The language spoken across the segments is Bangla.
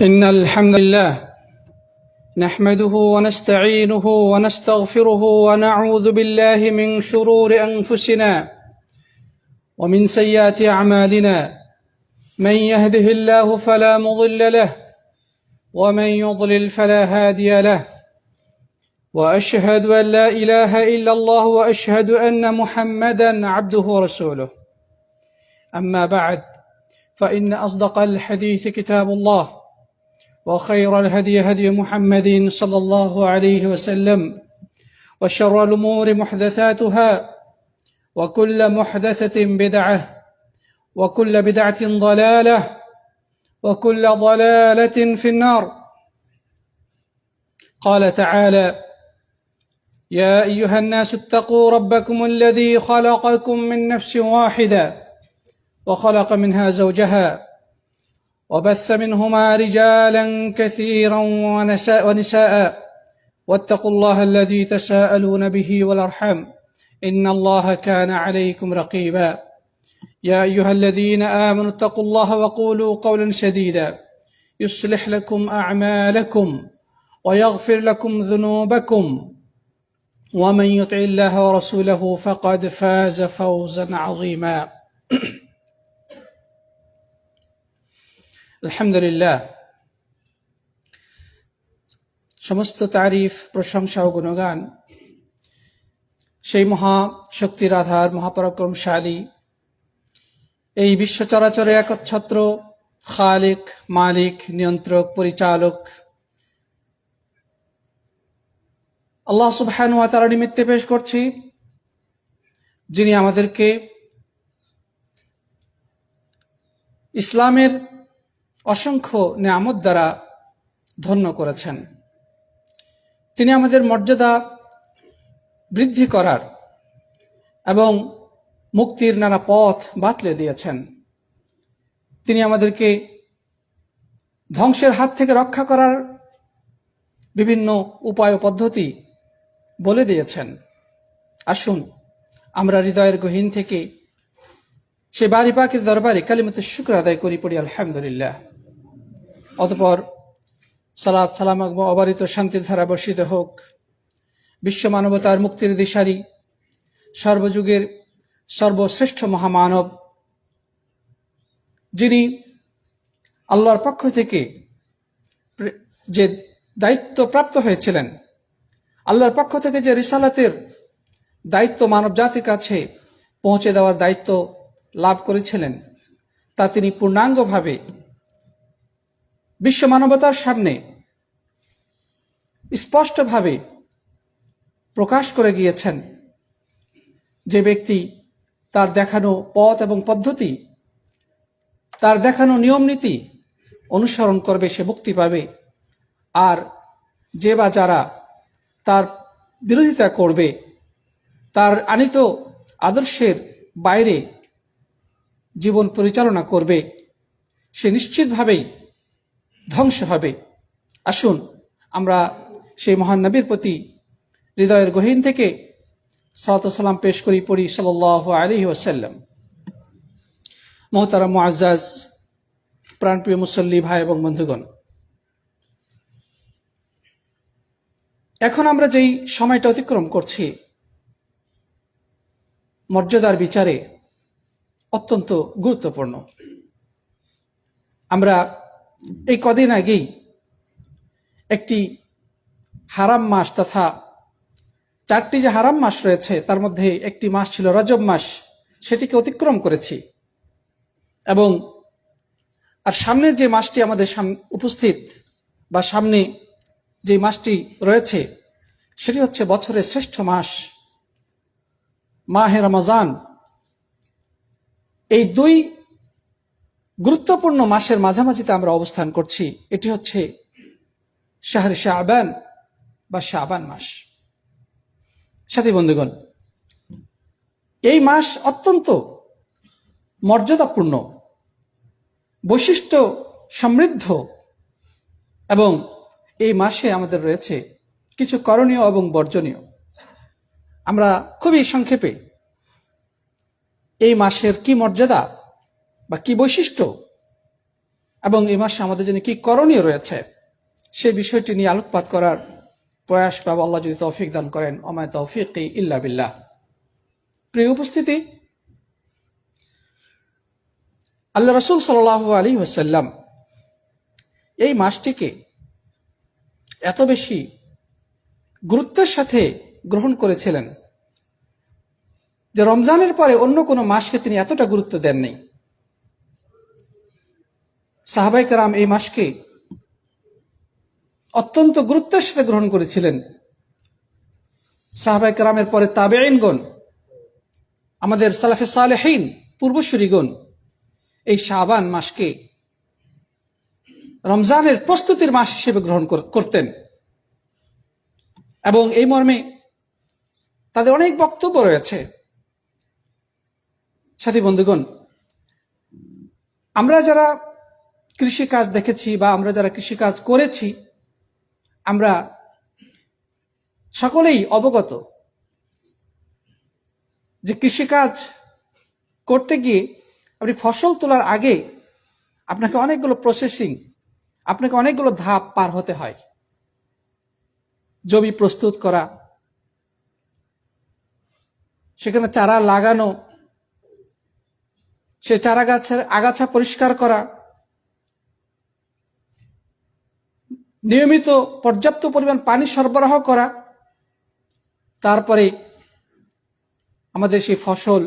إن الحمد لله نحمده ونستعينه ونستغفره ونعوذ بالله من شرور أنفسنا ومن سيئات أعمالنا من يهده الله فلا مضل له ومن يضلل فلا هادي له وأشهد أن لا إله إلا الله وأشهد أن محمدا عبده ورسوله. أما بعد، فإن أصدق الحديث كتاب الله، وخير الهدي هدي محمد صلى الله عليه وسلم، وشر الأمور محدثاتها، وكل محدثة بدعة، وكل بدعة ضلالة، وكل ضلالة في النار. قال تعالى: يا أيها الناس اتقوا ربكم الذي خلقكم من نفس واحدة وخلق منها زوجها وبث منهما رجالا كثيرا ونساء واتقوا الله الذي تساءلون به والأرحام إن الله كان عليكم رقيبا. يا أيها الذين آمنوا اتقوا الله وقولوا قولا سديدا يصلح لكم أعمالكم ويغفر لكم ذنوبكم ومن يطع الله ورسوله فقد فاز فوزا عظيما. আলহামদুলিল্লাহ, সমস্ত তারিফ, প্রশংসা ও গুণগান সেই মহা শক্তির আধার, মহাপরাক্রমশালী, এই বিশ্ব চরাচরে একচ্ছত্র খালিক, মালিক, নিয়ন্ত্রক, পরিচালক আল্লাহ সুবহানাহু ওয়া তাআলা নিমিত্তে পেশ করছি, যিনি আমাদেরকে ইসলামের অসংখ্য নেয়ামত দ্বারা ধন্য করেছেন। তিনি আমাদের মর্যাদা বৃদ্ধি করার এবং মুক্তির নানা পথ বাতলে দিয়েছেন। তিনি আমাদেরকে ধ্বংসের হাত থেকে রক্ষা করার বিভিন্ন উপায় ও পদ্ধতি বলে দিয়েছেন। আসুন আমরা হৃদয়ের গহীন থেকে সে বারি পাকের দরবারে কালিমাতুশ শুকর আদায় করি, পড়ি আলহামদুলিল্লাহ। অতঃপর সালাত সালাম অবারিত শান্তির ধারা বর্ষিত হোক বিশ্ব মানবতার মুক্তির দিশারি, সর্বযুগের সর্বশ্রেষ্ঠ মহামানব, যিনি আল্লাহর পক্ষ থেকে যে দায়িত্ব প্রাপ্ত হয়েছিলেন, আল্লাহর পক্ষ থেকে যে রিসালাতের দায়িত্ব মানব জাতির কাছে পৌঁছে দেওয়ার দায়িত্ব লাভ করেছিলেন, তা তিনি পূর্ণাঙ্গভাবে বিশ্ব মানবতার সামনে স্পষ্টভাবে প্রকাশ করে গিয়েছেন। যে ব্যক্তি তার দেখানো পথ এবং পদ্ধতি, তার দেখানো নিয়ম নীতি অনুসরণ করবে, সে মুক্তি পাবে। আর যে বা যারা তার বিরোধিতা করবে, তার আনিত আদর্শের বাইরে জীবন পরিচালনা করবে, সে নিশ্চিতভাবেই ধ্বংস হবে। আসুন আমরা সেই মহান নবীর প্রতি হৃদয়ের গহীন থেকে সালাত ও সালাম পেশ করি, পড়ি সাল্লাল্লাহু আলাইহি ওয়াসাল্লাম। মুহতারাম মুআজ্জাজ প্রাণপ্রিয় মুসল্লি ভাই এবং বন্ধুগণ, এখন আমরা যেই সময়টা অতিক্রম করছি, মর্যাদার বিচারে অত্যন্ত গুরুত্বপূর্ণ। আমরা এই কদিন আগেই একটি হারাম মাস, তথা চারটি যে হারাম মাস রয়েছে তার মধ্যে একটি মাস ছিল রজব মাস, সেটিকে অতিক্রম করেছি। এবং আর সামনের যে মাসটি আমাদের উপস্থিত, বা সামনে যে মাসটি রয়েছে, সেটি হচ্ছে বছরের শ্রেষ্ঠ মাস, মাহে রমজান। এই দুই গুরুত্বপূর্ণ মাসের মাঝামাঝিতে আমরা অবস্থান করছি। এটি হচ্ছে শাহরে শাবান বা শাবান মাস। সাথী বন্ধুগণ, এই মাস অত্যন্ত মর্যাদাপূর্ণ, বৈশিষ্ট্য সমৃদ্ধ, এবং এই মাসে আমাদের রয়েছে কিছু করণীয় এবং বর্জনীয়। আমরা খুবই সংক্ষেপে এই মাসের কি মর্যাদা বা কি বৈশিষ্ট্য এবং এই মাসে আমাদের জন্য কি করণীয় রয়েছে সেই বিষয়টি নিয়ে আলোকপাত করার প্রয়াস পাবো, আল্লাহ যদি তৌফিক দান করেন। ওমা তৌফিকি ইল্লা বিল্লাহ। প্রিয় উপস্থিতি, আল্লাহ রাসূল সাল্লাল্লাহু আলাইহি ওয়াসাল্লাম এই মাসটিকে এত বেশি গুরুত্বের সাথে গ্রহণ করেছিলেন যে রমজানের পরে অন্য কোনো মাসকে তিনি এতটা গুরুত্ব দেননি। সাহাবায়ে কেরাম এই মাসকে অত্যন্ত গুরুত্বের সাথে গ্রহণ করেছিলেন। সাহাবায়ে কেরামের পরে তাবেঈনগণ, আমাদের সালাফে সালেহিন পূর্বসূরিগণ এই শাবান মাসকে রমজানের প্রস্তুতির মাস হিসেবে গ্রহণ করতেন এবং এই মর্মে তাদের অনেক বক্তব্য রয়েছে। সাথী বন্ধুগণ, আমরা যারা কৃষিকাজ দেখেছি বা আমরা যারা কৃষিকাজ করেছি, আমরা সকলেই অবগত যে কৃষিকাজ করতে গিয়ে আপনি ফসল তোলার আগে আপনাকে অনেকগুলো প্রসেসিং, আপনাকে অনেকগুলো ধাপ পার হতে হয়। জমি প্রস্তুত করা, সেখানে চারা লাগানো, সে চারা গাছের আগাছা পরিষ্কার করা, নিয়মিত পর্যাপ্ত পরিমাণ পানি সরবরাহ করা, তারপরে আমাদের সেই ফসল,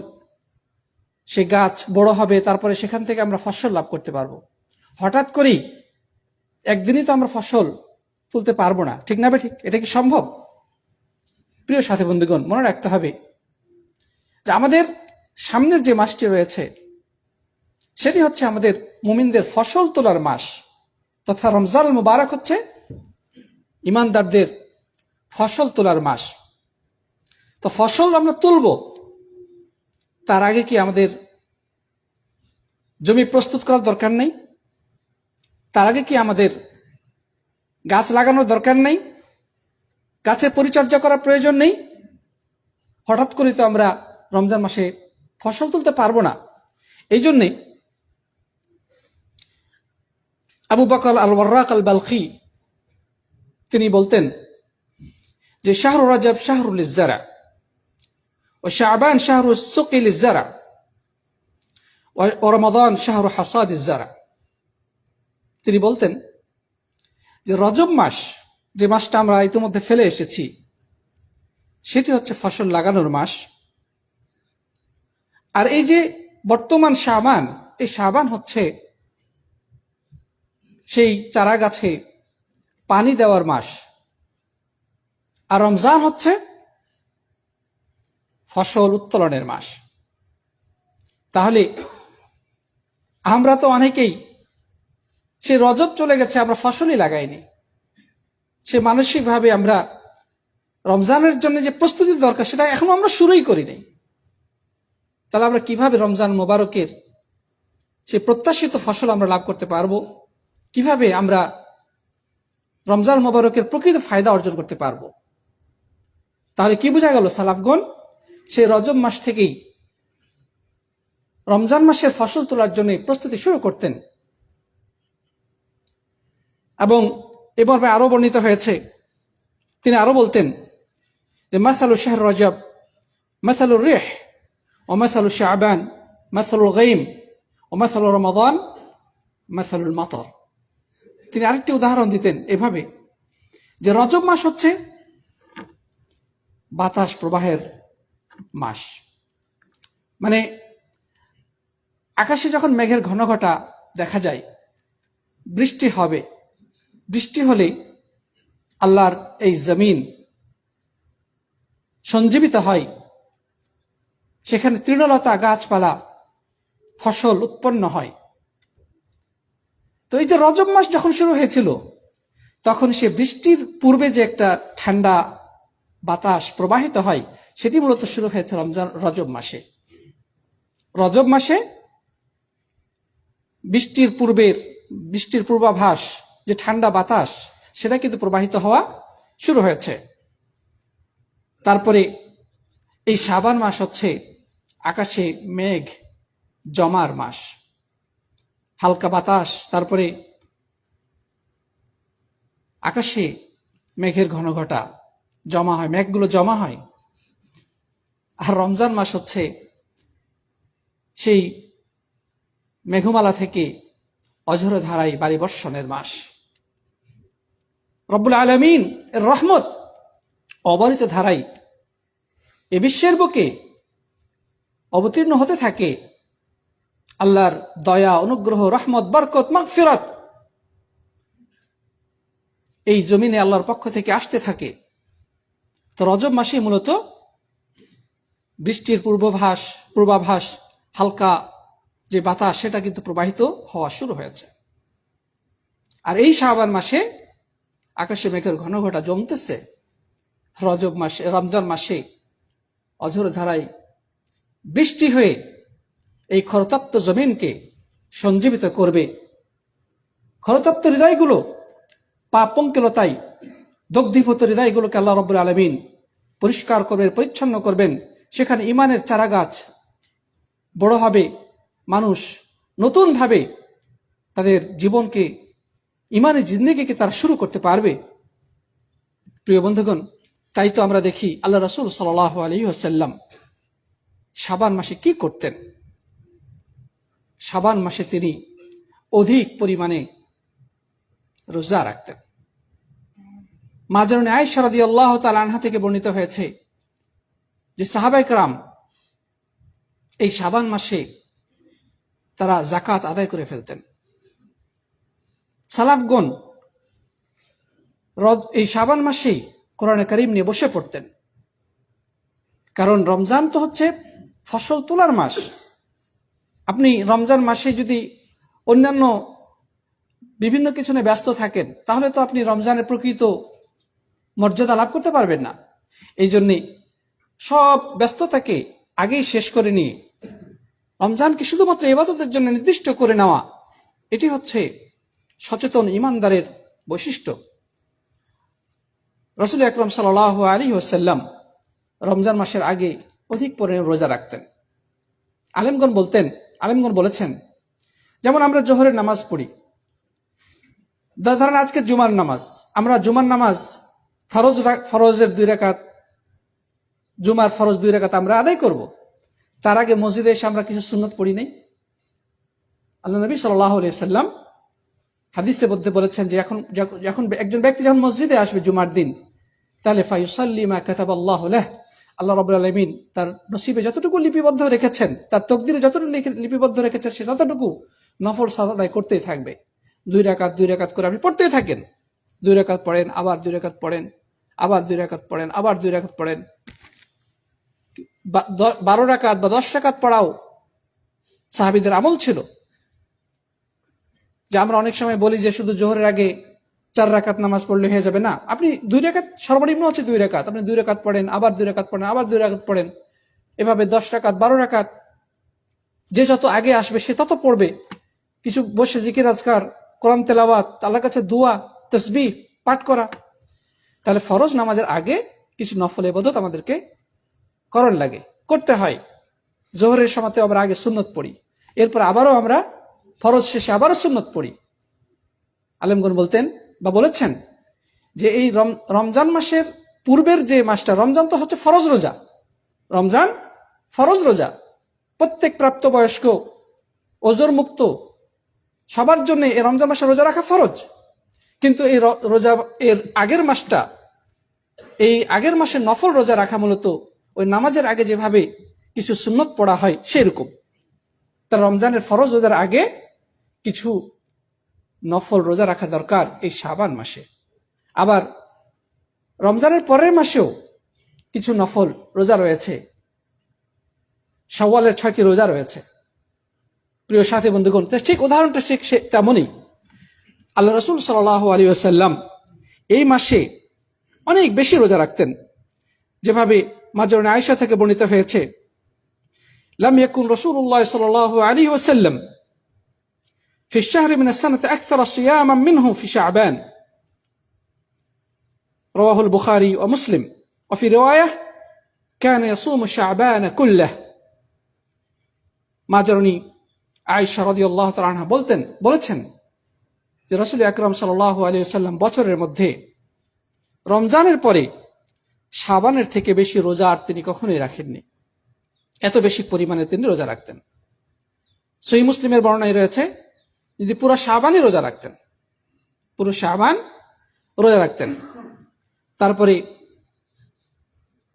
সে গাছ বড় হবে, তারপরে সেখান থেকে আমরা ফসল লাভ করতে পারবো। হঠাৎ করেই একদিনই তো আমরা ফসল তুলতে পারবো না, ঠিক না ঠিক? এটা কি সম্ভব? প্রিয় সাথী বন্ধুগণ, মনে রাখতে হবে যে আমাদের সামনের যে মাসটি রয়েছে সেটি হচ্ছে আমাদের মুমিনদের ফসল তোলার মাস, তথা রমজান মুবারক হচ্ছে ইমানদারদের ফসল তোলার মাস। তো ফসল আমরা তুলব, তার আগে কি আমাদের জমি প্রস্তুত করার দরকার নেই? তার আগে কি আমাদের গাছ লাগানোর দরকার নেই? গাছের পরিচর্যা করার প্রয়োজন নেই? হঠাৎ করে তো আমরা রমজান মাসে ফসল তুলতে পারবো না। এই জন্যে আবু বকর আল ওয়াররাক আল বালখি তিনি বলতেন যে শাহরু রজব শাহরুল ইজ্জারা ও শাবান শাহরু সুকিল ইজ্জারা ও রমাদান শাহরু হাসাদ ইজ্জারা। তিনি বলতেন যে রজব মাস, যে মাসটা আমরা ইতিমধ্যে ফেলে এসেছি, সেটি হচ্ছে ফসল লাগানোর মাস। আর এই যে বর্তমান শাবান, এই শাবান হচ্ছে সেই চারা গাছে পানি দেওয়ার মাস। আর রমজান হচ্ছে ফসল উত্তোলনের মাস। তাহলে আমরা তো অনেকেই সে রজব চলে গেছে, আমরা ফসলই লাগাইনি। সে মানসিকভাবে আমরা রমজানের জন্য যে প্রস্তুতি দরকার সেটা এখনো আমরা শুরুই করি নাই। তাহলে আমরা কিভাবে রমজান মোবারকের সে প্রত্যাশিত ফসল আমরা লাভ করতে পারবো? কিভাবে আমরা রমজান মোবারকের প্রকৃত ফায়দা অর্জন করতে পারবো? তাহলে কি বোঝা গেল? সালাফগণ সেই রজব মাস থেকেই রমজান মাসের ফসল তোলার জন্য প্রস্তুতি শুরু করতেন। এবং এ মর্মে আরো বর্ণিত হয়েছে, তিনি আরো বলতেন যে মাসালু শাহর রজব মাসালুর রিহ ও মাসালু শাবান মাসালুল গাইম ও মাসালু রমাদান মাসালুল মাতর। তিনি আরেকটি উদাহরণ দিতেন এভাবে যে রজব মাস হচ্ছে বাতাস প্রবাহের মাস। মানে আকাশে যখন মেঘের ঘনঘটা দেখা যায়, বৃষ্টি হবে, বৃষ্টি হলে আল্লাহর এই জমিন সঞ্জীবিত হয়, সেখানে তৃণলতা, গাছপালা, ফসল উৎপন্ন হয়। তো এই যে রজব মাস যখন শুরু হয়েছিল, তখন সে বৃষ্টির পূর্বে যে একটা ঠান্ডা বাতাস প্রবাহিত হয়, সেটি মূলত শুরু হয়েছে রজব মাসে। রজব মাসে বৃষ্টির পূর্বাভাস, যে ঠান্ডা বাতাস, সেটা কিন্তু প্রবাহিত হওয়া শুরু হয়েছে। তারপরে এই শাবান মাস হচ্ছে আকাশে মেঘ জমার মাস। হালকা বাতাস, তারপরে আকাশে মেঘের ঘনঘটা জমা হয়, মেঘগুলো জমা হয়। আর রমজান মাস হচ্ছে সেই মেঘমালা থেকে অঝোর ধারায় বাড়ি বর্ষণের মাস। রব্বুল আলামিন এর রহমত অবারিত ধারায় এ বিশ্বের বুকে অবতীর্ণ হতে থাকে। আল্লাহর দয়া, অনুগ্রহ, রহমত, বরকত, মাগফিরাত এই জমিনে আল্লাহর পক্ষ থেকে আসতে থাকে। তো রজব মাসে মূলত বৃষ্টির পূর্বাভাস, হালকা যে বাতাস সেটা কিন্তু প্রবাহিত হওয়া শুরু হয়েছে। আর এই শাবান মাসে আকাশে মেঘের ঘনঘটা জমতেছে। রমজান মাসে অঝোর ধারায় বৃষ্টি হয়ে এই খরতপ্ত জমিনকে সঞ্জীবিত করবে। খরতপ্ত হৃদয়গুলো, পাপ পঙ্কিলতায় দগ্ধীভূত হৃদয়গুলোকে আল্লাহ রাব্বুল আলামিন পরিষ্কার করবেন, পরিচ্ছন্ন করবেন। সেখানে ঈমানের চারাগাছ বড় হবে, মানুষ নতুন ভাবে তাদের জীবনকে, ঈমানের জিন্দেগিকে তারা শুরু করতে পারবে। প্রিয় বন্ধুগণ, তাই তো আমরা দেখি আল্লাহ রাসূল সাল্লাল্লাহু আলাইহি ওয়াসাল্লাম শাবান মাসে কি করতেন। শাবান মাসে তিনি অধিক পরিমাণে রোজা রাখতেন। মা জানুনি আয়েশা রাদিয়াল্লাহু তাআলা আনহা থেকে বর্ণিত হয়েছে যে সাহাবায়ে কেরাম এই শাবান মাসে তারা যাকাত আদায় করে ফেলতেন। সালাফগণ এই শাবান মাসেই কোরআনে কারীম নিয়ে বসে পড়তেন। কারণ রমজান তো হচ্ছে ফসল তোলার মাস। আপনি রমজান মাসে যদি অন্যান্য বিভিন্ন কিছু নিয়ে ব্যস্ত থাকেন, তাহলে তো আপনি রমজানের প্রকৃত মর্যাদা লাভ করতে পারবেন না। এই জন্যে সব ব্যস্ততাকে আগেই শেষ করে নিয়ে রমজানকে শুধুমাত্র ইবাদতের জন্য নির্দিষ্ট করে নেওয়া, এটি হচ্ছে সচেতন ঈমানদারের বৈশিষ্ট্য। রাসূল আকরাম সাল্লাল্লাহু আলাইহি ওয়াসাল্লাম রমজান মাসের আগে অধিক পরিমাণে রোজা রাখতেন। আলেমগণ বলেছেন, যেমন আমরা জোহরের নামাজ পড়ি, ধরেন আজকে জুমার নামাজ, আমরা জুমার নামাজ ফরজের 2 রাকাত, জুমার ফরজ 2 রাকাত আমরা আদায় করব। তার আগে মসজিদে এসে আমরা কিছু সুন্নত পড়ি নাই। আল্লাহ নবী সাল্লাল্লাহু আলাইহি ওয়াসাল্লাম হাদিসে মধ্যে বলেছেন যে যখন একজন ব্যক্তি যখন মসজিদে আসবে জুমার দিন, তাহলে ফায়ুসাল্লি মা কাতাবাল্লাহু লাহ, আল্লাহ রাব্বুল আলামিন তার নসিবে যতটুকু লিপিবদ্ধ রেখেছেন, তার তকদিরে যতটুকু লিপিবদ্ধ রেখেছেন, সে ততটুকু নফল সালাত আদায় করতেই থাকবে। 2 রাকাত করে আপনি পড়তেই থাকেন। 2 রাকাত পড়েন, আবার 2 রাকাত পড়েন, আবার 2 রাকাত পড়েন, আবার 2 রাকাত পড়েন। 12 রাকাত বা 10 রাকাত পড়াও সাহাবীদের আমল ছিল। যে আমরা অনেক সময় বলি যে শুধু জোহরের আগে 4 রাকাত নামাজ পড়লে হয়ে যাবে না। আপনি 2 রাকাত, সর্বনিম্ন হচ্ছে 2 রাকাত, আপনি 2 রাকাত পড়েন, আবার 2 রাকাত পড়েন, আবার 2 রাকাত পড়েন। এভাবে 10 রাকাত, 12 রাকাত, যে যত আগে আসবে সে তত পড়বে। কিছু বসে জিকির আজকার, কোরআন তেলাওয়াত, আল্লাহর কাছে দোয়া, তাসবিহ পাঠ করা। তাহলে ফরজ নামাজের আগে কিছু নফল ইবাদত আমাদেরকে করতে হয়। জোহরের সময়তে আমরা আগে সুন্নত পড়ি, এরপর আবারও আমরা ফরজ শেষে আবারও সুন্নত পড়ি। আলেমগণ বলেছেন যে এই রমজান মাসের পূর্বের যে মাসটা, রমজান তো হচ্ছে ফরজ রোজা। রমজান ফরজ রোজা, প্রত্যেক প্রাপ্তবয়স্ক ওজর মুক্ত সবার জন্য এই রমজান মাসে রোজা রাখা ফরজ। কিন্তু এই রোজা এর আগের মাসটা, এই আগের মাসে নফল রোজা রাখা মূলত ওই নামাজের আগে যেভাবে কিছু সুন্নত পড়া হয় সেরকম। তার রমজানের ফরজ রোজার আগে কিছু নফল রোজা রাখা দরকার এই শাবান মাসে। আবার রমজানের পরের মাসেও কিছু নফল রোজা রয়েছে, শাওয়ালের 6টি রোজা রয়েছে। প্রিয় সাথী বন্ধুগণ, ঠিক উদাহরণটা ঠিক তেমনই আল্লাহ রাসূল সাল্লাল্লাহু আলাইহি ওয়াসাল্লাম এই মাসে অনেক বেশি রোজা রাখতেন। যেভাবে মা জানুনি আয়েশা থেকে বর্ণিত হয়েছে, লাম ইয়াকুন রাসূলুল্লাহ সাল্লাল্লাহু আলাইহি ওয়াসাল্লাম في الشهر من السنة أكثر صياما منه في شعبان، رواه البخاري ومسلم، وفي رواية كان يصوم شعبان كله। মা জানুনি আয়েশা রাদিয়াল্লাহু তাআলা আনহা বলেছেন যে রাসূল আকরাম সাল্লাল্লাহু আলাইহি ওয়াসাল্লাম বছরের মধ্যে রমজানের পরে শাবানের থেকে বেশি রোজা আর তিনি কখনোই রাখেননি। এত বেশি পরিমাণে তিনি রোজা রাখতেন। সহিহ মুসলিমের বর্ণনায় রয়েছে যদি পুরো শাবানই রোজা রাখতেন, পুরো শাবান রোজা রাখতেন। তারপরে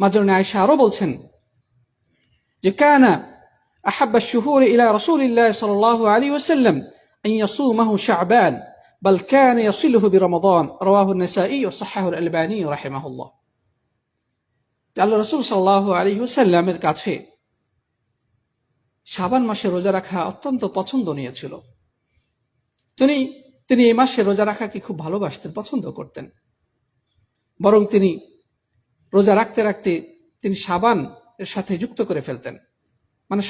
মাজরুন আয়েশা আরো বলছেন যে কানা আহাব্বা আশ-শুহুর ইলা রাসূলিল্লাহ সাল্লাল্লাহু আলাইহি ওয়াসাল্লাম আন ইয়াসুমাহু শাবান বাল কানা ইয়াসিলুহু বিরমাদান রাওয়াহু আন-নাসাঈ ওয়া সাহহাহু আল-আলবানী রাহিমাহুল্লাহ। আল্লাহ রাসূল সাল্লাল্লাহু আলাইহি ওয়াসাল্লামের কাছে শাবান মাসে রোজা রাখা অত্যন্ত পছন্দনীয় ছিল। তিনি এই মাসে রোজা রাখাকে খুব ভালোবাসতেন, পছন্দ করতেন। বরং তিনি রোজা রাখতে রাখতে তিনি শাবান এর সাথে যুক্ত করে ফেলতেন, মানে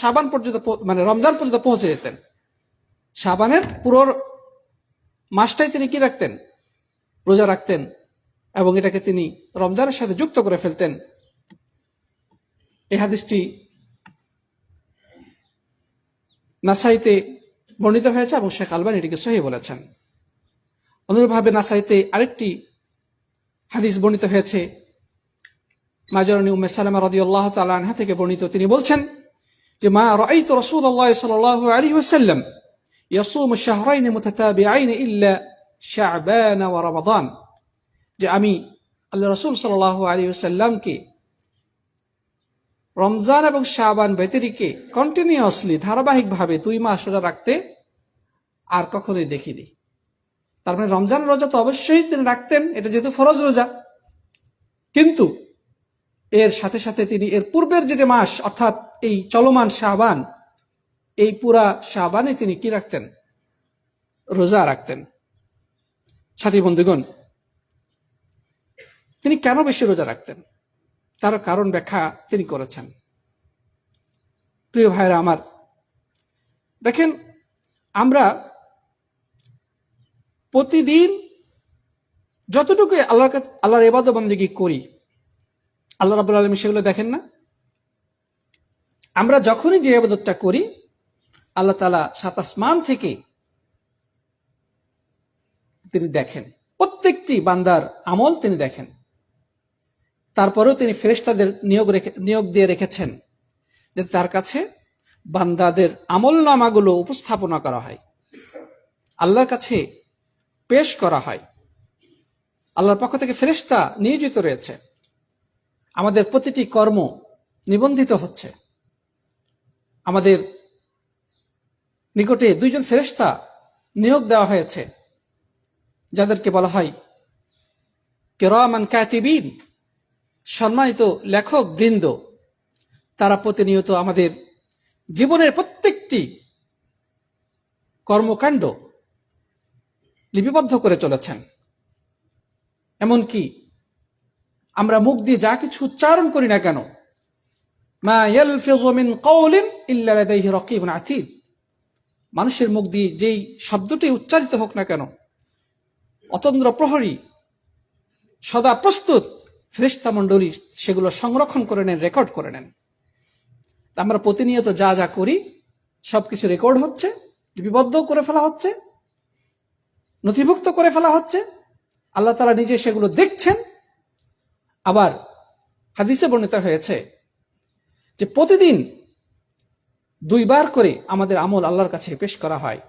শাবান পর্যন্ত, মানে রমজান পর্যন্ত পৌঁছে যেতেন। শাবানের পুরো মাসটাই তিনি কি রাখতেন? রোজা রাখতেন, এবং এটাকে তিনি রমজানের সাথে যুক্ত করে ফেলতেন। এই হাদিসটি নাসাইতে বর্ণিত হয়েছে এবং শেখ আলবানী এটিকে সহিহ বলেছেন। অনুরূপভাবে নাসাইতে আরেকটি হাদিস বর্ণিত হয়েছে মাজরুনি উম্মে সালামা রাদিয়াল্লাহু তাআলা আনহা থেকে বর্ণিত। তিনি বলছেন যে মা রাআইতু রাসূলুল্লাহ সাল্লাল্লাহু আলাইহি ওয়াসাল্লাম ইয়াসুমু শাহরাইন মুতাতাবিআইন ইল্লা শাবান ওয়া রমাদান, যে আমি আল্লাহ রাসূল সাল্লাল্লাহু আলাইহি ওয়াসাল্লামকে রমজান এবং শাবান ব্যতিরেকে কন্টিনিউয়াসলি ধারাবাহিকভাবে 2 মাস রোজা রাখতে আর কখনোই দেখিনি। তার মানে রমজান রোজা তো অবশ্যই তিনি রাখতেন, এটা যেহেতু ফরজ রোজা, কিন্তু এর সাথে সাথে তিনি এর পূর্বের যে মাস অর্থাৎ এই চলমান শাবান, এই পুরা শাবানে তিনি কি রাখতেন? রোজা রাখতেন। সাথী বন্ধুগণ, তিনি কেন বেশি রোজা রাখতেন তার কারণ ব্যাখ্যা তিনি করেছেন। প্রিয় ভাইরা আমার, দেখেন আমরা প্রতিদিন যতটুকু আল্লাহর ইবাদত বন্দেগী করি, আল্লাহ রাব্বুল আলামিন সেগুলো দেখেন না? আমরা যখনই যে ইবাদতটা করি আল্লাহ তাআলা 7 আসমান থেকে তিনি দেখেন, প্রত্যেকটি বান্দার আমল তিনি দেখেন। তারপরেও তিনি ফেরেশতাদের নিয়োগ দিয়ে রেখেছেন যে তার কাছে বান্দাদের আমলনামাগুলো উপস্থাপনা করা হয়, আল্লাহর কাছে পেশ করা হয়। আল্লাহর পক্ষ থেকে ফেরেশতা নিয়োজিত রয়েছে, আমাদের প্রতিটি কর্ম নিবন্ধিত হচ্ছে। আমাদের নিকটে 2 জন ফেরেশতা নিয়োগ দেওয়া হয়েছে, যাদেরকে বলা হয় কিরামান কাতিবিন, সম্মানিত লেখক বৃন্দ। তারা প্রতিনিয়ত আমাদের জীবনের প্রত্যেকটি কর্মকাণ্ড লিপিবদ্ধ করে চলেছেন। এমনকি আমরা মুখ দিয়ে যা কিছু উচ্চারণ করি না কেন, মা ইয়ালফিযু মিন কাওলিন ইল্লা লাদাইহি রাকীবুন আতীদ, মানুষের মুখ দিয়ে যেই শব্দটি উচ্চারিত হোক না কেন, অতন্দ্র প্রহরী সদা প্রস্তুত ফেরেশতা মণ্ডলী সেগুলো সংরক্ষণ করে নেন, রেকর্ড করে নেন। আমরা প্রতিনিয়ত যা যা করি সবকিছু রেকর্ড হচ্ছে, লিপিবদ্ধ করে ফেলা হচ্ছে, নথিভুক্ত করে ফেলা হচ্ছে। আল্লাহ তাআলা নিজে সেগুলো দেখছেন। আবার হাদিসে বর্ণিত হয়েছে যে প্রতিদিন 2 বার করে আমাদের আমল আল্লাহর কাছে পেশ করা হয়।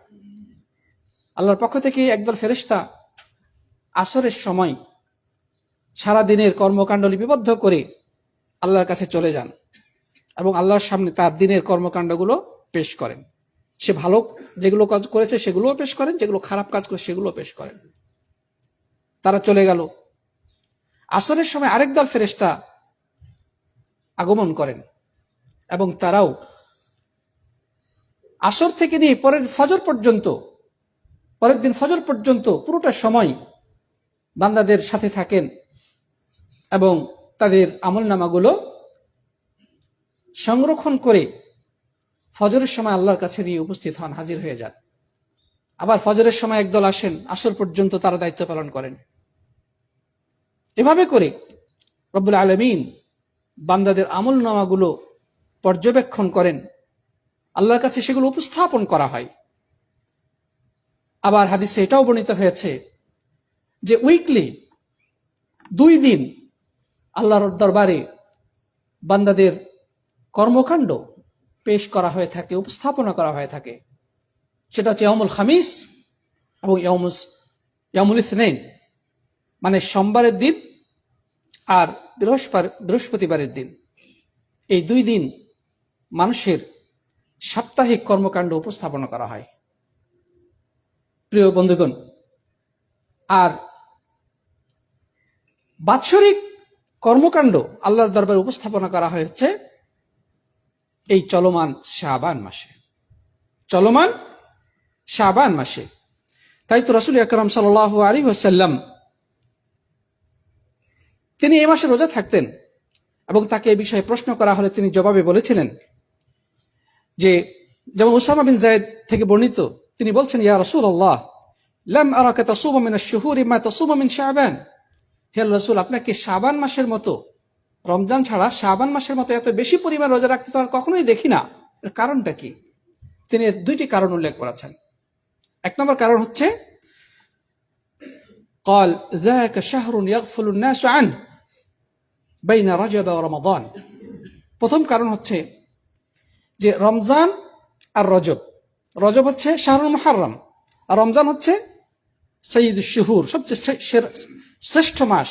আল্লাহর পক্ষ থেকে একদল ফেরেশতা আসরের সময় সারা দিনের কর্মকাণ্ড লিপিবদ্ধ করে আল্লাহর কাছে চলে যান এবং আল্লাহর সামনে তার দিনের কর্মকাণ্ডগুলো পেশ করেন। সে ভালো যেগুলো কাজ করেছে সেগুলোও পেশ করেন, যেগুলো খারাপ কাজ করে সেগুলোও পেশ করেন। তারা চলে গেল। আসরের সময় আরেক দল ফেরেশতা আগমন করেন এবং তারাও আসর থেকে নিয়ে পরের দিন ফজর পর্যন্ত পুরোটা সময় বান্দাদের সাথে থাকেন এবং তাদের আমলনামাগুলো সংরক্ষণ করে ফজরের সময় আল্লাহর কাছে নিয়ে উপস্থিত হন, হাজির হয়ে যান। আবার ফজরের সময় একদল আসেন, আসর পর্যন্ত তারা দায়িত্ব পালন করেন। এভাবে করে রব্বুল আলামিন বান্দাদের আমলনামাগুলো পর্যবেক্ষণ করেন। আল্লাহর কাছে সেগুলো উপস্থাপন করা হয়। আবার হাদিসে এটাও বর্ণিত হয়েছে যে উইকলি 2 দিন আল্লাহর দরবারে বান্দাদের কর্মকাণ্ড পেশ করা হয়ে থাকে, উপস্থাপনা করা হয়ে থাকে। সেটা হচ্ছে ইয়াউমুল খামিস এবং ইয়াউমুল ইসনাইন, মানে সোমবারের দিন আর বৃহস্পতিবারের দিন। এই 2 দিন মানুষের সাপ্তাহিক কর্মকাণ্ড উপস্থাপনা করা হয়। প্রিয় বন্ধুগণ, আর বাৎসরিক কর্মকাণ্ড আল্লাহর দরবারে উপস্থাপনা করা হয়েছে এই চলমান শাবান মাসে। তাই তো রাসূল আকরাম সাল্লাল্লাহু আলাইহি ওয়াসাল্লাম তিনি এই মাসে রোজা থাকতেন এবং তাকে এই বিষয়ে প্রশ্ন করা হলে তিনি জবাবে বলেছিলেন যে, যেমন উসামা বিন যায়েদ থেকে বর্ণিত, তিনি বলছেন, ইয়া রাসূলুল্লাহ লাম আরাকা তাসুমু মিনাশ শুহুরি মা তাসুমু মিন শাবান। হে রাসূল, আপনাকে শাবান মাসের মতো, রমজান ছাড়া শাবান মাসের মতো এত বেশি পরিমাণ রোজা রাখতে তো আর কখনোই দেখি না। এর কারণটা কি? তিনি 2টি কারণ উল্লেখ করেছেন। 1 নম্বর কারণ হচ্ছে قال ذاك شهر يغفل الناس عنه بين رجب ورمضان। প্রথম কারণ হচ্ছে যে রমজান আর রজব হচ্ছে শাহরুল মুহাররম, আর রমজান হচ্ছে সাইয়্যিদুশ শুহুর, সবচেয়ে শ্রেষ্ঠ মাস।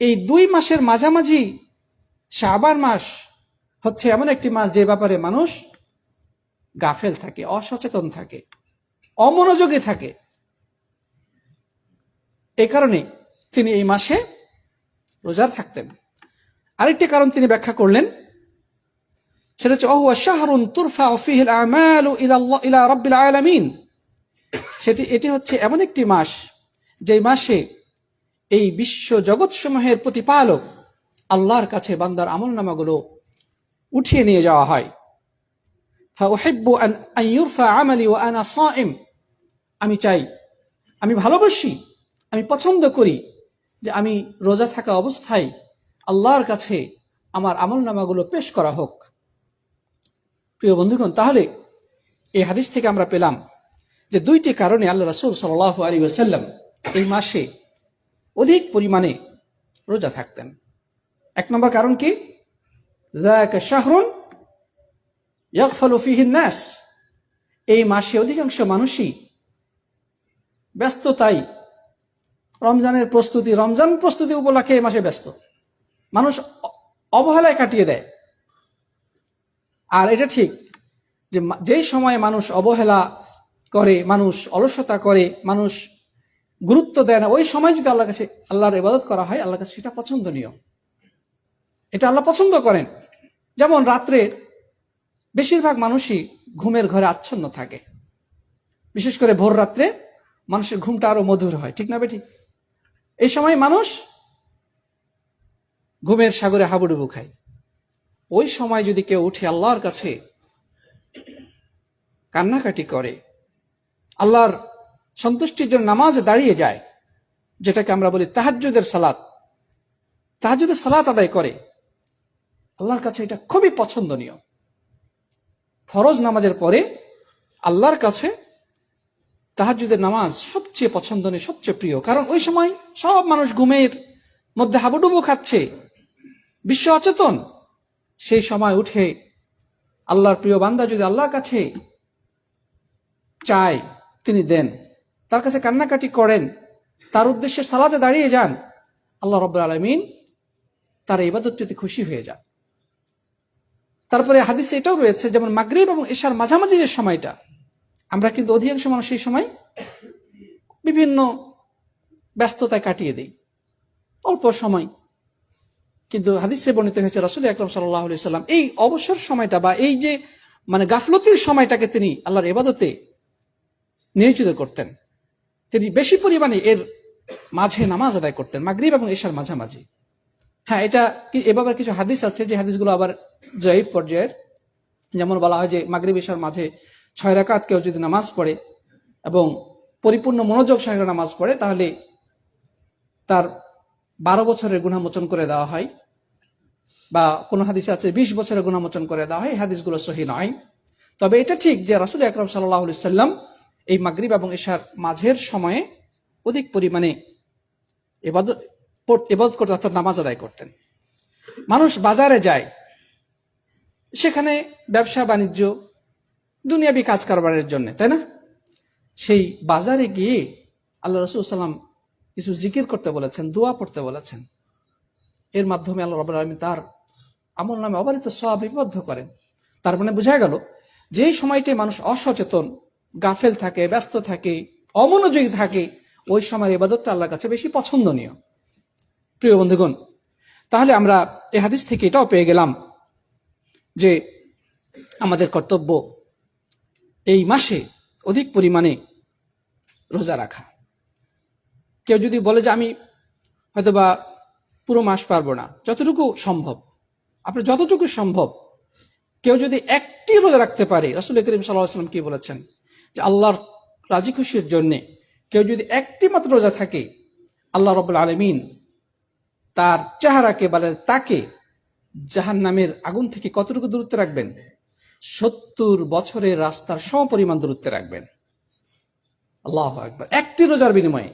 এই 2 মাসের মাঝামাঝি শাবান মাস হচ্ছে এমন একটি মাস যে ব্যাপারে মানুষ গাফেল থাকে, অসচেতন থাকে, অমনোযোগী থাকে। এই কারণে তিনি এই মাসে রোজা থাকতেন। আরেকটি কারণ তিনি ব্যাখ্যা করলেন, সেটা হচ্ছে ওহুয়া শাহরুন তুরফাউ ফীহিল আমালু ইলা রাব্বিল আলামিন। এটি হচ্ছে এমন একটি মাস যে মাসে এই বিশ্ব জগৎসমূহের প্রতিপালক আল্লাহর কাছে বান্দার আমলনামাগুলো উঠিয়ে নিয়ে যাওয়া হয়। ফাউহিব্বু আন ইউরফা আমালি ওয়া আনা সাইম। আমি চাই, আমি ভালোবাসি, আমি পছন্দ করি যে আমি রোজা থাকা অবস্থায় আল্লাহর কাছে আমার আমলনামাগুলো পেশ করা হোক। প্রিয় বন্ধুগণ, তাহলে এই হাদিস থেকে আমরা পেলাম যে 2টি কারণে আল্লাহ রাসূল সাল্লাল্লাহু আলাইহি ওয়াসাল্লাম এই মাসে অধিক পরিমাণে রোজা থাকতেন। 1 নম্বর কারণ কি? যাকা শাহরুন ইয়াগফালু ফীহি নাস। এই মাসে অধিকাংশ মানুষই ব্যস্ততায় রমজান প্রস্তুতি উপলক্ষে এই মাসে ব্যস্ত। মানুষ অবহেলায় কাটিয়ে দেয়। আর এটা ঠিক যে যেই সময় মানুষ অবহেলা করে, মানুষ অলসতা করে, মানুষ গুরুত্ব দেয় না, ওই সময় যদি আল্লাহর ইবাদত করা হয়, আল্লাহর কাছে সেটা পছন্দনীয়, এটা আল্লাহ পছন্দ করেন। যেমন রাত্রে বেশিরভাগ মানুষই ঘুমের ঘরে আচ্ছন্ন থাকে, বিশেষ করে ভোর রাত্রে মানুষের ঘুমটা আরো মধুর হয়, ঠিক না বেঠিক? এই সময় মানুষ ঘুমের সাগরে হাবুডুবু খায়। ওই সময় যদি কেউ উঠে আল্লাহর কাছে কান্নাকাটি করে, আল্লাহর সন্তুষ্টির জন্য নামাজে দাঁড়িয়ে যায়, যেটাকে আমরা বলি তাহাজ্জুদের সালাত আদায় করে, আল্লাহর কাছে এটা খুবই পছন্দনীয়। ফরজ নামাজের পরে আল্লাহর কাছে তাহাজ্জুদের নামাজ সবচেয়ে পছন্দনীয়, সবচেয়ে প্রিয়। কারণ ওই সময় সব মানুষ ঘুমের মধ্যে হাবুডুবু খাচ্ছে, বিশ্ব অচেতন। সেই সময় উঠে আল্লাহর প্রিয় বান্দা যদি আল্লাহর কাছে চায়, তিনি দেন, তার কাছে কান্নাকাটি করেন, তার উদ্দেশ্যে সালাতে দাঁড়িয়ে যান, আল্লাহ রাব্বুল আলামিন তার ইবাদতটিতে খুশি হয়ে যান। তারপরে হাদিসে এটাও রয়েছে, যেমন মাগরিব এবং ইশার মাঝামাঝি যে সময়টা, আমরা কিন্তু অধিকাংশ মানুষ সেই সময় বিভিন্ন ব্যস্ততায় কাটিয়ে দেই, অল্প সময়। কিন্তু হাদিসে বর্ণিত হয়েছে রাসূল আকরাম সাল্লাল্লাহু আলাইহি সাল্লাম এই অবসর সময়টা বা এই যে গাফলতির সময়টাকে তিনি আল্লাহর ইবাদতে নিয়োজিত করতেন। তিনি বেশি পরিমাণে এর মাঝে নামাজ আদায় করতেন, মাগরিব এবং ইশার মাঝামাঝি। হ্যাঁ, এটা এভাবে কিছু হাদিস আছে যে হাদিসগুলো আবার জয়ীফ পর্যায়ের। যেমন বলা হয় যে মাগরিব ইশার মাঝে 6 রাকাত কেউ যদি নামাজ পড়ে এবং পরিপূর্ণ মনোযোগ সহকারে নামাজ পড়ে, তাহলে তার 12 বছরের গুনাহ মোচন করে দেওয়া হয়, বা কোন হাদিসে আছে 20 বছরের গুনাহ মোচন করে দেওয়া হয়। এই হাদিসগুলো সহিহ নয়। তবে এটা ঠিক যে রাসূল আকরাম সাল্লাল্লাহু আলাইহি সাল্লাম এই মাগরিব এবং ইশার মাঝের সময়ে অধিক পরিমাণে ইবাদত করতেন, অর্থাৎ নামাজ আদায় করতেন। মানুষ বাজারে যায়, সেখানে ব্যবসা বাণিজ্য দুনিয়াবি কাজ কারবারের জন্য, তাই না? সেই বাজারে গিয়ে আল্লাহ রাসূল সাল্লাম কিছু জিকির করতে বলেছেন, দোয়া পড়তে বলেছেন। এর মাধ্যমে আল্লাহ রাব্বুল আলামিন তার আমল নামে অবারিত সওয়াব লিপিবদ্ধ করেন। তার মানে বোঝা গেল যে সময়টাই মানুষ অসচেতন, গাফেল থাকে, ব্যস্ত থাকে, অমনোযোগী থাকে, ওই সময়ের ইবাদতটা আল্লাহর কাছে বেশি পছন্দনীয়। প্রিয় বন্ধুগণ, তাহলে আমরা এই হাদিস থেকে এটাও পেয়ে গেলাম যে আমাদের কর্তব্য এই মাসে অধিক পরিমাণে রোজা রাখা। কেউ যদি বলে যে আমি হয়তোবা পুরো মাস পারবো না, যতটুকু সম্ভব, আপনার যতটুকু সম্ভব, কেউ যদি একটি রোজা রাখতে পারে, রাসূল করিম সাল্লাল্লাহু আলাইহি ওয়াসাল্লাম কি বলেছেন যে আল্লাহর রাজি খুশির জন্য কেউ যদি একটি মাত্র রোজা থাকে, আল্লাহ রাব্বুল আলামিন তার চেহারাকে বলে তাকে জাহান্নামের আগুন থেকে কতটুকু দূরত্বে রাখবেন? 70 বছরের রাস্তার সমপরিমাণ দূরত্বে রাখবেন। আল্লাহু আকবার, একটি রোজার বিনিময়ে।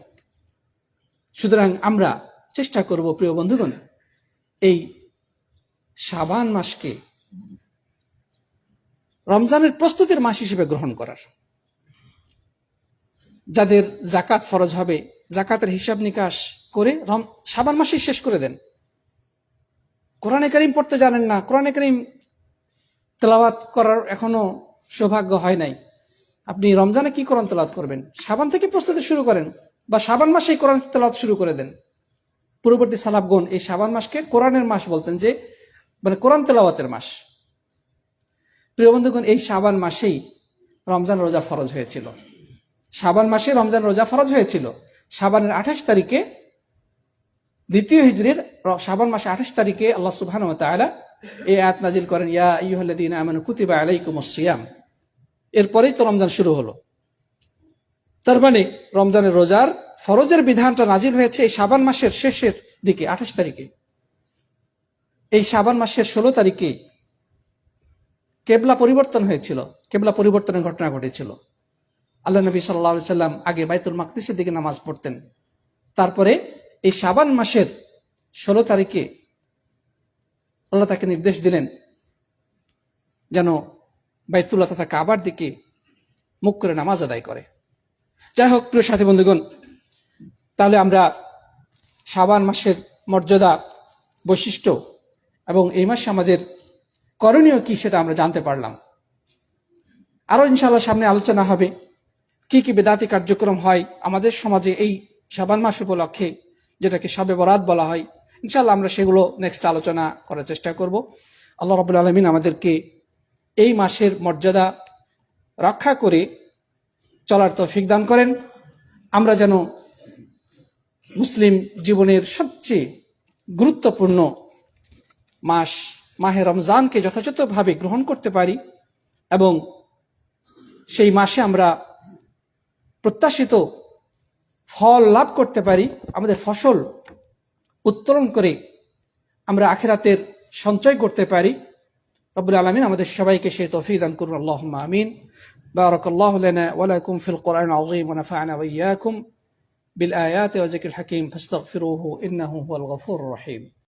সুতরাং আমরা চেষ্টা করব প্রিয় বন্ধুগণ, এই শাবান মাসকে রমজানের প্রস্তুতির মাস হিসেবে গ্রহণ করার। যাদের যাকাত ফরজ হবে, যাকাতের হিসাব নিকাশ করে শাবান মাসে শেষ করে দেন। কোরআনে কারীম পড়তে জানেন না, কোরআনে কারীম তেলাওয়াত করার এখনো সৌভাগ্য হয় নাই, আপনি রমজানে কি কোরআন তেলাওয়াত করবেন? শাবান থেকে প্রস্তুতি শুরু করেন, বা শাবান মাসেই কোরআন তেলাওয়াত শুরু করে দেন। পূর্ববর্তী সালাফগণ এই শাবান মাসকে কোরআনের মাস বলতেন, যে মানে কোরআন তেলাওয়াতের মাস। প্রিয় বন্ধুগণ, এই শাবান মাসেই রমজান রোজা ফরজ হয়েছিল। শাবান মাসে রমজান রোজা ফরজ হয়েছিল। শাবানের 28 তারিখে, দ্বিতীয় হিজরির শাবান মাসে 28 তারিখে আল্লাহ সুবহানাহু ওয়া তাআলা এই আয়াত নাজিল করেন, ইয়া আইয়ুহাল্লাযীনা আমানু কুতিবা আলাইকুমুস সিয়াম। এরপরেই তো রমজান শুরু হলো। তার মানে রমজানের রোজার ফরজের বিধানটা নাজিল হয়েছে এই শাবান মাসের শেষের দিকে, 28 তারিখে। এই শাবান মাসের 16 তারিখে কেবলা পরিবর্তন হয়েছিল, কেবলা পরিবর্তনের ঘটনা ঘটেছিল। আল্লাহ নবী সাল্লাল্লাহু আলাইহি সাল্লাম আগে বাইতুল মাকদিসের দিকে নামাজ পড়তেন, তারপরে এই শাবান মাসের 16 তারিখে আল্লাহ তাকে নির্দেশ দিলেন যেন বাইতুল্লাহ তথা কাবার দিকে মুখ করে নামাজ আদায় করে। যাই হোক প্রিয় সাথী বন্ধুগণ, তাহলে আমরা শাবান মাসের মর্যাদা, বৈশিষ্ট্য এবং এই মাসে আমাদের করণীয় কি সেটা আমরা জানতে পারলাম। আরো ইনশাআল্লাহ সামনে আলোচনা হবে কি কি বিদআতি কার্যক্রম হয় আমাদের সমাজে এই শাবান মাস উপলক্ষে, যেটাকে শবে বরাত বলা হয়। ইনশাআল্লাহ আমরা সেগুলো নেক্সট আলোচনা করার চেষ্টা করব। আল্লাহ রাব্বুল আলামিন আমাদেরকে এই মাসের মর্যাদা রক্ষা করে চলার তৌফিক দান করেন। আমরা যেন মুসলিম জীবনের সবচেয়ে গুরুত্বপূর্ণ মাস মাহে রমজানকে যথাযথভাবে গ্রহণ করতে পারি এবং সেই মাসে আমরা প্রত্যাশিত ফল লাভ করতে পারি, আমাদের ফসল উত্তোলন করে আমরা আখিরাতের সঞ্চয় করতে পারি। রব্বুল আলামিন আমাদের সবাইকে সেই তৌফিক দান করুন। আল্লাহুম্মা আমিন। বারাকাল্লাহু লানা ওয়া লাকুম ফিল কোরআনিল আযীম ওয়া নাফা'না ওয়া ইয়্যাকুম বিল আয়াতি ওয়া যিকরিল হাকীম ফাস্তাগফিরুহু ইন্নাহু হুয়াল গফুরুর রহিম।